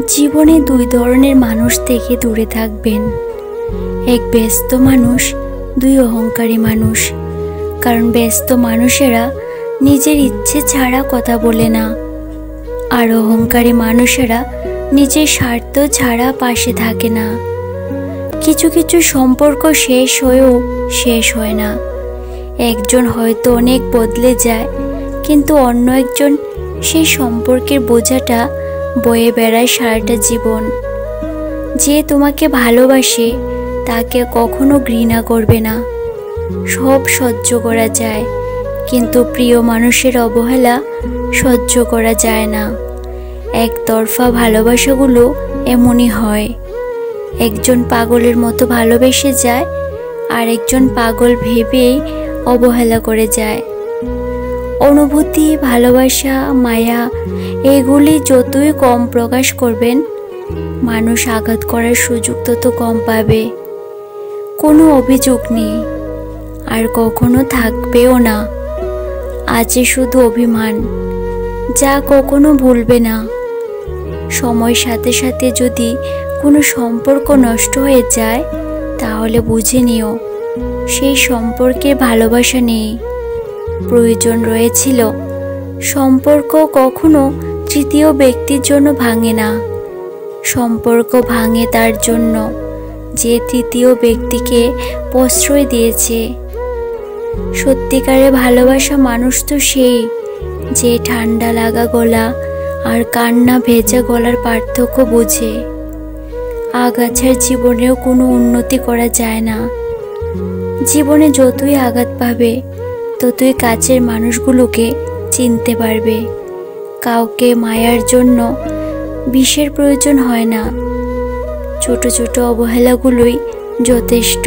জীবনে দুই ধরনের মানুষ থেকে দূরে থাকবেন। এক ব্যস্ত মানুষ, দুই অহংকারী মানুষ। কারণ ব্যস্ত মানুষেরা নিজের ইচ্ছে ছাড়া কথা বলে না, আর অহংকারী মানুষেরা নিজের স্বার্থ ছাড়া পাশে থাকে না। কিছু কিছু সম্পর্ক শেষ হয়েও শেষ হয় না। একজন হয়তো অনেক বদলে যায়, কিন্তু অন্য একজন সেই সম্পর্কের বোঝাটা বয়ে বেড়ায় সারাটা জীবন। যে তোমাকে ভালোবাসে তাকে কখনো ঘৃণা করবে না। সব সহ্য করা যায়, কিন্তু প্রিয় মানুষের অবহেলা সহ্য করা যায় না। একতরফা ভালোবাসাগুলো এমনই হয়। একজন পাগলের মতো ভালোবেসে যায়, আর একজন পাগল ভেবেই অবহেলা করে যায়। অনুভূতি, ভালোবাসা, মায়া এগুলি যতই কম প্রকাশ করবেন, মানুষ আঘাত করার সুযোগ তত কম পাবে। কোনো অভিযোগ নেই, আর কখনো থাকবেও না। আছে শুধু অভিমান, যা কখনো ভুলবে না। সময়ের সাথে সাথে যদি কোনো সম্পর্ক নষ্ট হয়ে যায়, তাহলে বুঝে নিও সেই সম্পর্কে ভালোবাসা নেই, প্রয়োজন রয়েছিল। সম্পর্ক কখনো তৃতীয় ব্যক্তির জন্য ভাঙে না। সম্পর্ক ভাঙে তার জন্য যে তৃতীয় ব্যক্তিকে প্রশ্রয় দিয়েছে। সত্যিকারের ভালোবাসা মানুষ তো সেই, যে ঠান্ডা লাগা গলা আর কান্না ভেজা গলার পার্থক্য বোঝে। আগাছার জীবনেও কোনো উন্নতি করা যায় না। জীবনে যতই আঘাত পাবে, ততই কাছের মানুষগুলোকে চিনতে পারবে। কাউকে মায়ার জন্য বিষের প্রয়োজন হয় না। ছোট ছোট অবহেলাগুলোই যথেষ্ট।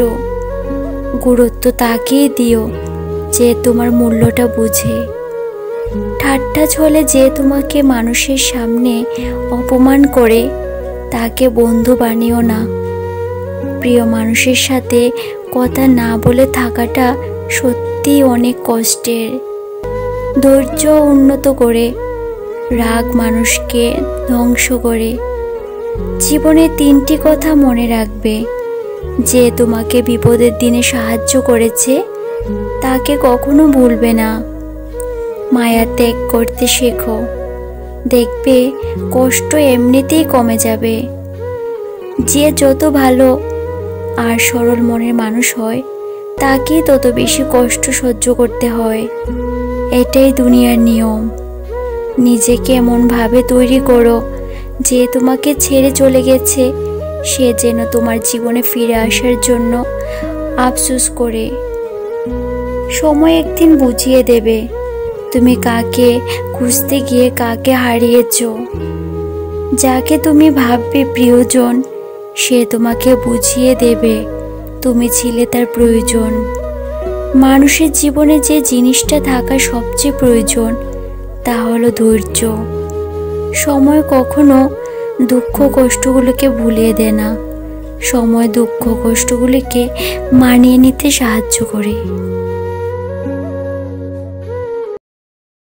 গুরুত্ব তাকেই দিও যে তোমার মূল্যটা বুঝে। ঠাট্টা ছলে যে তোমাকে মানুষের সামনে অপমান করে, তাকে বন্ধু বানিও না। প্রিয় মানুষের সাথে কথা না বলে থাকাটা সত্যি অনেক কষ্টের। ধৈর্য উন্নত করে, রাগ মানুষকে ধ্বংস করে। জীবনে তিনটি কথা মনে রাখবে। যে তোমাকে বিপদের দিনে সাহায্য করেছে, তাকে কখনো ভুলবে না। মায়া ত্যাগ করতে শেখো, দেখবে কষ্ট এমনিতেই কমে যাবে। যে যত ভালো আর সরল মনের মানুষ হয়, তাকেই তত বেশি কষ্ট সহ্য করতে হয়। এটাই দুনিয়ার নিয়ম। নিজেকে এমনভাবে তৈরি করো যে তোমাকে ছেড়ে চলে গেছে সে যেন তোমার জীবনে ফিরে আসার জন্য আফসোস করে। সময় একদিন বুঝিয়ে দেবে তুমি কাকে খুঁজতে গিয়ে কাকে হারিয়েছ। যাকে তুমি ভাববে প্রিয়জন, সে তোমাকে বুঝিয়ে দেবে তুমি ছিলে তার প্রয়োজন। মানুষের জীবনে যে জিনিসটা থাকা সবচেয়ে প্রয়োজন, তা হলো ধৈর্য। সময় কখনো দুঃখ কষ্টগুলোকে ভুলিয়ে দেয় না। সময় দুঃখ কষ্টগুলিকে মানিয়ে নিতে সাহায্য করে।